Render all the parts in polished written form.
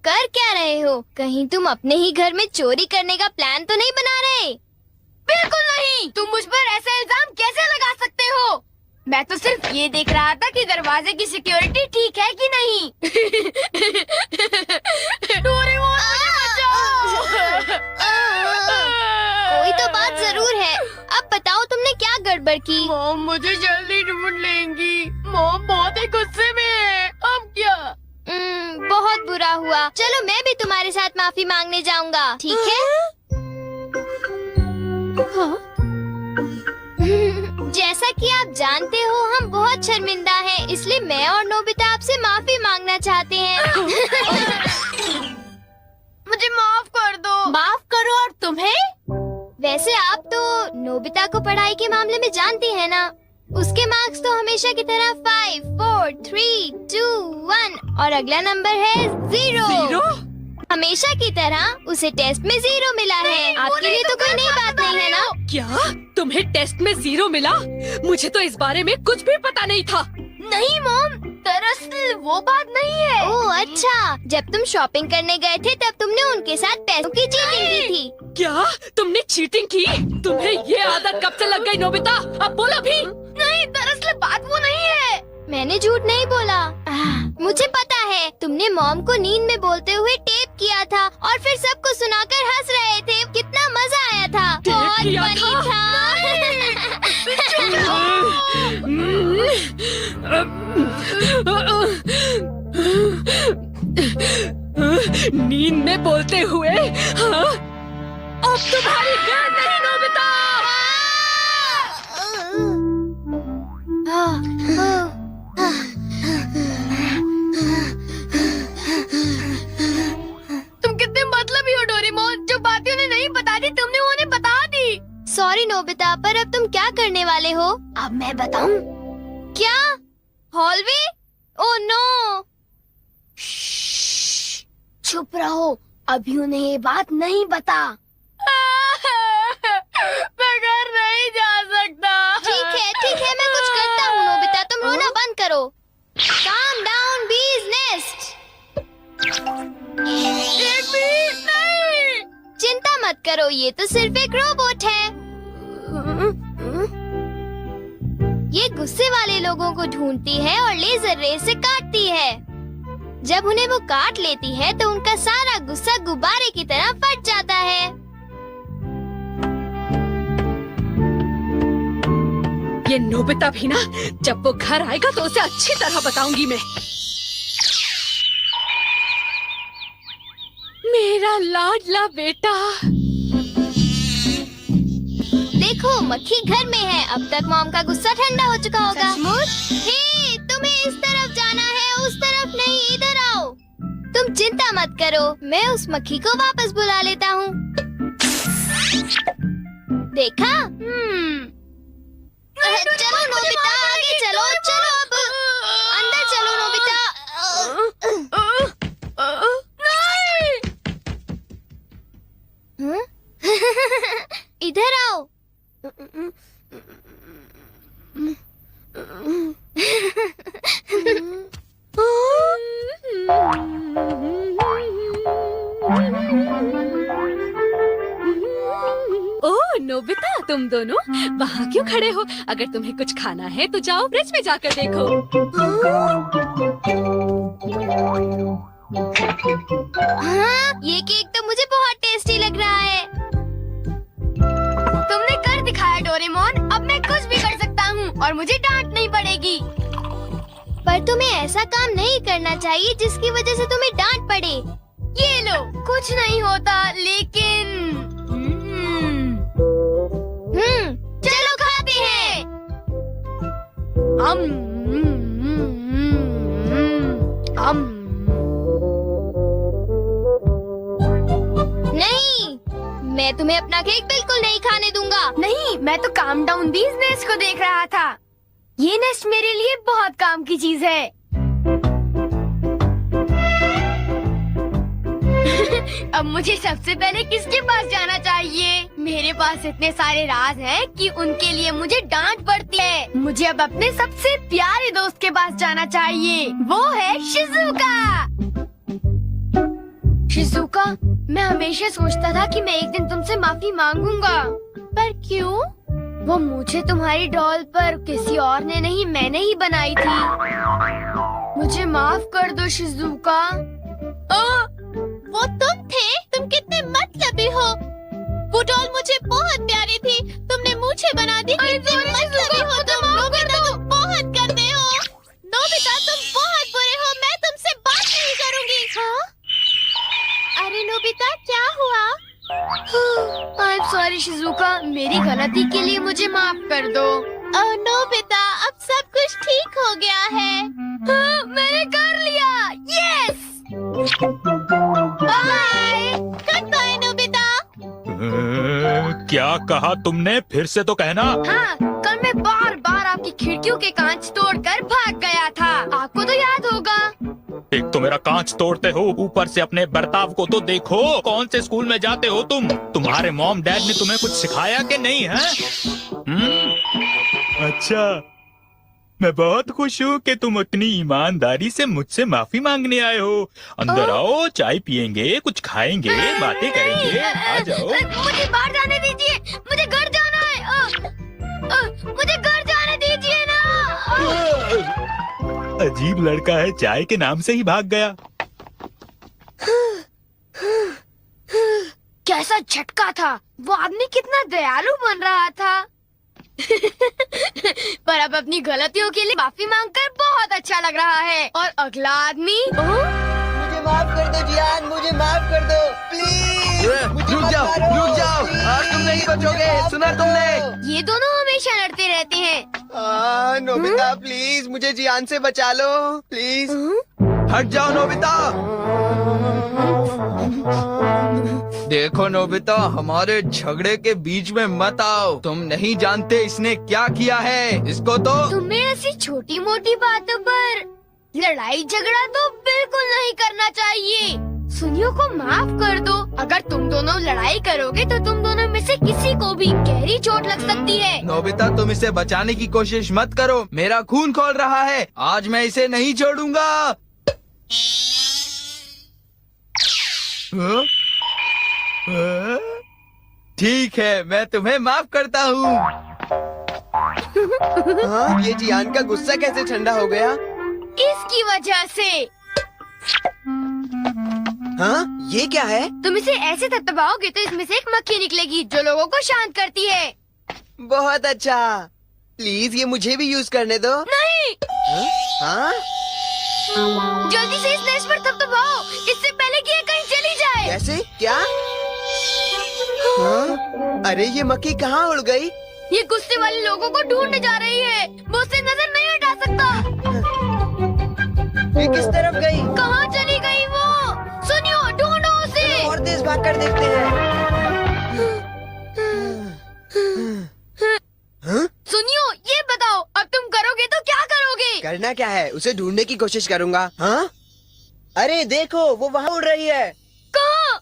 कर क्या रहे हो? कहीं तुम अपने ही घर में चोरी करने का प्लान तो नहीं बना रहे? बिल्कुल नहीं। तुम मुझ पर ऐसा इल्जाम कैसे लगा सकते हो? मैं तो सिर्फ ये देख रहा था कि दरवाजे की सिक्योरिटी ठीक है कि नहीं। डोरेमोन, मुझे बचाओ। कोई तो बात जरूर है। अब बताओ तुमने क्या गड़बड़ की? मॉम मुझे जल्दी ढूंढ लेंगी। मॉम बहुत ही गुस्से में है। अब क्या? बहुत बुरा हुआ। चलो मैं भी तुम्हारे साथ माफी मांगने जाऊंगा, ठीक है? जैसा कि आप जानते हो हम बहुत शर्मिंदा हैं, इसलिए मैं और नोबिता आपसे माफी मांगना चाहते हैं। मुझे माफ कर दो। माफ करो। और तुम्हें? वैसे आप तो नोबिता को पढ़ाई के मामले में जानती हैं ना? उसके मार्क्स तो हमेशा की तरह 5, 4, 3, 2, 1 और अगला नंबर है 0। हमेशा की तरह उसे टेस्ट में 0 मिला है। आपके लिए तो कोई नई बात नहीं है ना? क्या तुम्हें टेस्ट में 0 मिला? मुझे तो इस बारे में कुछ भी पता नहीं था। नहीं मॉम, दरअसल वो बात नहीं है। ओह अच्छा, जब तुम शॉपिंग करने गए थे तब तुमने उनके साथ पैसों की चीटिंग की थी। क्या तुमने चीटिंग की? तुम्हें ये आदत कब से लग गई नोबिता? अब बोलो भी। नहीं, दरअसल बात वो नहीं है। मैंने झूठ नहीं बोला। मुझे पता है, तुमने मॉम को नींद में बोलते हुए टेप किया था और फिर सबको सुनाकर हंस रहे थे। कितना मजा आया था। बहुत किया फनी था। नींद में बोलते हुए? हाँ? अब तुम्हारी गैर नहीं नोबिता। तुम कितने मतलबी हो डोरेमोन। जो बातें उन्हें नहीं बता दी तुमने उन्हें बता दी। सॉरी नोबिता, पर अब तुम क्या करने वाले हो? अब मैं बताऊं? क्या? हॉलवे? Oh no. चुप रहो, अभी उन्हें ये बात नहीं बता। मैं घर नहीं जा सकता। ठीक है, मैं कुछ करता हूँ। नोबिता तुम रोना बंद करो। Calm down, bee's nest। नहीं। चिंता मत करो, ये तो सिर्फ एक रोबोट है। ये गुस्से वाले लोगों को ढूंढती है और लेजर रे से काटती है। जब उन्हें वो काट लेती है तो उनका सारा गुस्सा गुब्बारे की तरह फट जाता है। ये नोबिता भी ना, जब वो घर आएगा तो उसे अच्छी तरह बताऊंगी मैं। मेरा लाडला बेटा। देखो मक्खी घर में है। अब तक मॉम का गुस्सा ठंडा हो चुका होगा। हे, तुम्हें इस तरफ जाना है, उस तरफ नहीं, इधर आओ। तुम चिंता मत करो, मैं उस मक्खी को वापस बुला लेता हूँ। देखा? चलो नोबिता, आगे चलो। अब अंदर चलो नोबिता। इधर आओ। ओह नोबिता, तुम दोनों वहाँ क्यों खड़े हो? अगर तुम्हें कुछ खाना है तो जाओ फ्रिज में जाकर देखो। हाँ, ये केक तो मुझे बहुत टेस्टी लग रहा है। तुमने कर दिखाया डोरेमोन। अब मैं कुछ भी कर सकता हूँ और मुझे डांट नहीं पड़ेगी। पर तुम्हें ऐसा काम नहीं करना चाहिए जिसकी वजह से तुम्हें डांट पड़े। ये लो, कुछ नहीं होता। लेकिन चलो खाते हैं। नहीं, मैं तुम्हें अपना केक बिल्कुल नहीं खाने दूंगा। नहीं, मैं तो काम डाउन बीज नेस्ट को देख रहा था। ये नेस्ट मेरे लिए बहुत काम की चीज है। अब मुझे सबसे पहले किसके पास जाना चाहिए? मेरे पास इतने सारे राज हैं कि उनके लिए मुझे डांट पड़ती है। मुझे अब अपने सबसे प्यारे दोस्त के पास जाना चाहिए। वो है शिज़ुका। हमेशा सोचता था कि मैं एक दिन तुमसे माफी मांगूंगा, पर क्यों? वो मुझे तुम्हारी डॉल पर किसी और ने नहीं, मैंने ही बनाई थी। मुझे माफ कर दो शिजुका। वो तुम थे? तुम कितने मतलबी हो। वो डॉल मुझे बहुत प्यारी थी, तुमने मुझे बना दी। कितने मतलबी हो तुम। नोबिता तुम बहुत गंदे हो। नोबिता तुम बहुत बुरे हो, मैं तुमसे बात नहीं करूंगी। हाँ? अरे नोबिता क्या हुआ? आई एम सॉरी शिजुका, मेरी गलती के लिए मुझे माफ कर दो। ओह नोबिता, अब सब कुछ ठीक हो गया है। हाँ, मैंने कर लिया। Yes. Bye. Good bye Nobita. क्या कहा तुमने? फिर से तो कहना। हाँ, कल मैं बार बार आपकी खिड़कियों के कांच तोड़कर भाग गया था, आपको तो याद होगा। एक तो मेरा कांच तोड़ते हो, ऊपर से अपने बर्ताव को तो देखो। कौन से स्कूल में जाते हो तुम? तुम्हारे मॉम डैड ने तुम्हें कुछ सिखाया कि नहीं है? अच्छा, मैं बहुत खुश हूँ कि तुम इतनी ईमानदारी से मुझसे माफी मांगने आए हो। अंदर आओ, चाय पियेंगे, कुछ खाएंगे, बातें करेंगे। आ जाओ। मुझे बाहर जाने दीजिए, मुझे घर जाना है। मुझे घर जाने दीजिए ना। अजीब लड़का है, चाय के नाम से ही भाग गया। कैसा झटका था। वो आदमी कितना दयालु बन रहा था। पर अब अपनी गलतियों के लिए माफी मांगकर बहुत अच्छा लग रहा है। और अगला आदमी मुझे माफ कर दो जियान, मुझे माफ कर दो प्लीज। रुक जाओ, आज तुम नहीं बचोगे, सुना तुमने? ये दोनों हमेशा लड़ते रहते हैं। नोबिता प्लीज मुझे जियान से बचा लो प्लीज। हट जाओ नोबिता। देखो नोबिता, हमारे झगड़े के बीच में मत आओ। तुम नहीं जानते इसने क्या किया है। इसको तो तुम्हें ऐसी छोटी मोटी बातों पर लड़ाई झगड़ा तो बिल्कुल नहीं करना चाहिए। सुनियो को माफ कर दो। अगर तुम दोनों लड़ाई करोगे तो तुम दोनों में से किसी को भी गहरी चोट लग सकती है। नोबिता, तुम इसे बचाने की कोशिश मत करो। मेरा खून खौल रहा है, आज मैं इसे नहीं छोड़ूंगा। ठीक है, मैं तुम्हें माफ करता हूँ। ये जियान का गुस्सा कैसे ठंडा हो गया? इसकी वजह से। हाँ, ये क्या है? तुम इसे ऐसे थपथपाओगे तो इसमें से एक मक्खी निकलेगी जो लोगों को शांत करती है। बहुत अच्छा, प्लीज ये मुझे भी यूज करने दो। नहीं। हाँ? जल्दी से इस नेश पर थपथपाओ, इससे पहले कि ये कहीं चली जाए। कैसे? क्या? हाँ? अरे ये मक्खी कहाँ उड़ गई? ये गुस्से वाले लोगों को ढूंढने जा रही है। वो उससे नजर नहीं हटा सकता। ये किस तरफ गई? कहाँ चली गई वो? सुनियो, ढूंढो उसे। और तेज भाग कर देखते हैं। हाँ? सुनियो, ये बताओ अब तुम करोगे तो क्या करोगे? करना क्या है? उसे ढूंढने की कोशिश करूंगा। हाँ? अरे देखो, वो वहाँ उड़ रही है। कहाँ?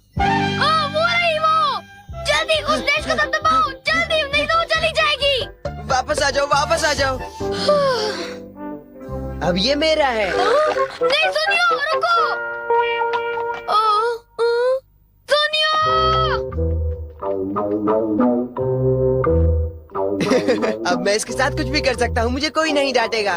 वो रही वो। जल्दी उस देश को दबाओ, जल्दी, नहीं तो वो चली जाएगी। वापस आ जाओ, वापस आ जाओ। अब ये मेरा है। नहीं सुनियो, रुको। सुनियो। अब मैं इसके साथ कुछ भी कर सकता हूँ, मुझे कोई नहीं डांटेगा।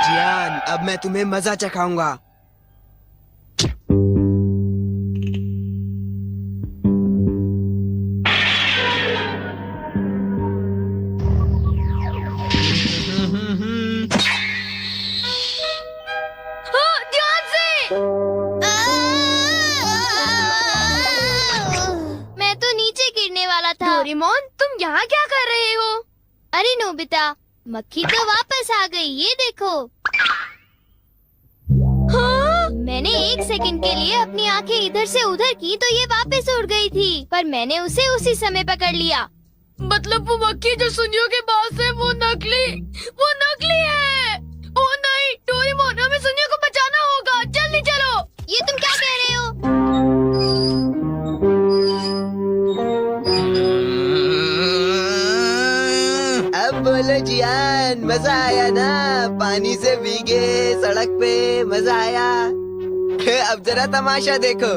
जियान, अब मैं तुम्हें मजा चखाऊंगा। ध्यान से। मैं तो नीचे गिरने वाला था। डोरेमोन, तुम यहाँ क्या कर रहे हो? अरे नोबिता, मक्खी तो वापस आ गई, ये देखो। हाँ? मैंने 1 सेकंड के लिए अपनी आंखें इधर से उधर की तो ये वापस उड़ गई थी, पर मैंने उसे उसी समय पकड़ लिया। मतलब वो मक्खी जो सुनियो के पास है वो नकली है। ओ नहीं, डोरेमोन, हमें सुनियो को बचाना होगा, जल्दी चलो। ये तुम क्या कह रहे हो? अरे जियान, मजा आया ना? पानी से भीगे सड़क पे, मजा आया। अब जरा तमाशा देखो।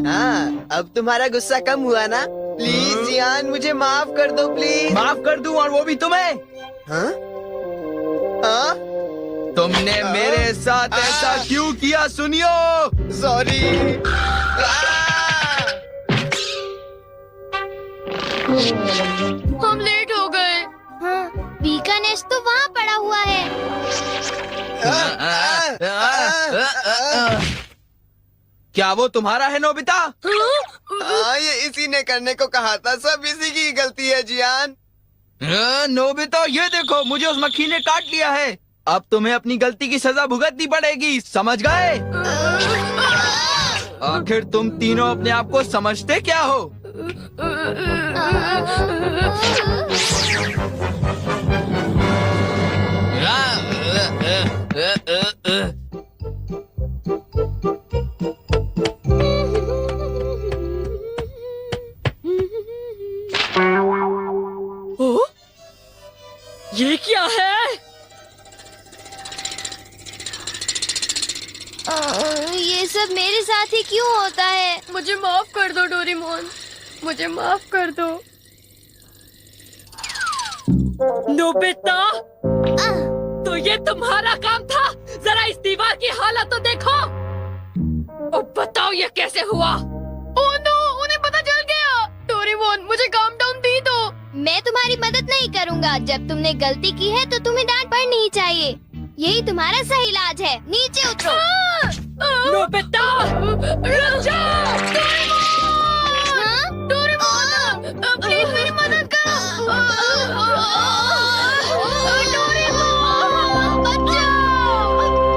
हाँ, अब तुम्हारा गुस्सा कम हुआ ना? प्लीज जियान, मुझे माफ कर दो प्लीज। माफ कर दूं, और वो भी तुम्हें? हाँ? हाँ? तुमने मेरे साथ ऐसा क्यों किया? सुनियो। सॉरी। हम लेट हो गए। हाँ, बी का नेस्ट तो वहाँ पड़ा हुआ है। क्या वो तुम्हारा है नोबिता? हाँ, ये इसी ने करने को कहा था। सब इसी की गलती है जियान। नोबिता, ये देखो, मुझे उस मक्खी ने काट लिया है। अब तुम्हें अपनी गलती की सजा भुगतनी पड़ेगी, समझ गए? आखिर तुम तीनों अपने आप को समझते क्या हो? ओ, ये क्या है? ये सब मेरे साथ ही क्यों होता है? मुझे माफ कर दो डोरेमोन, मुझे माफ कर दो। नोबिता, तो ये तुम्हारा काम था? जरा इस दीवार की हालत तो देखो। अब बताओ ये कैसे हुआ? ओह नो, उन्हें पता चल गया। डोरेमोन, मुझे काम डाउन दी दो। मैं तुम्हारी मदद नहीं करूँगा। जब तुमने गलती की है तो तुम्हें डांट पड़नी ही चाहिए। यही तुम्हारा सही इलाज है। नीचे उतरो। नोबिता, रुक जाओ।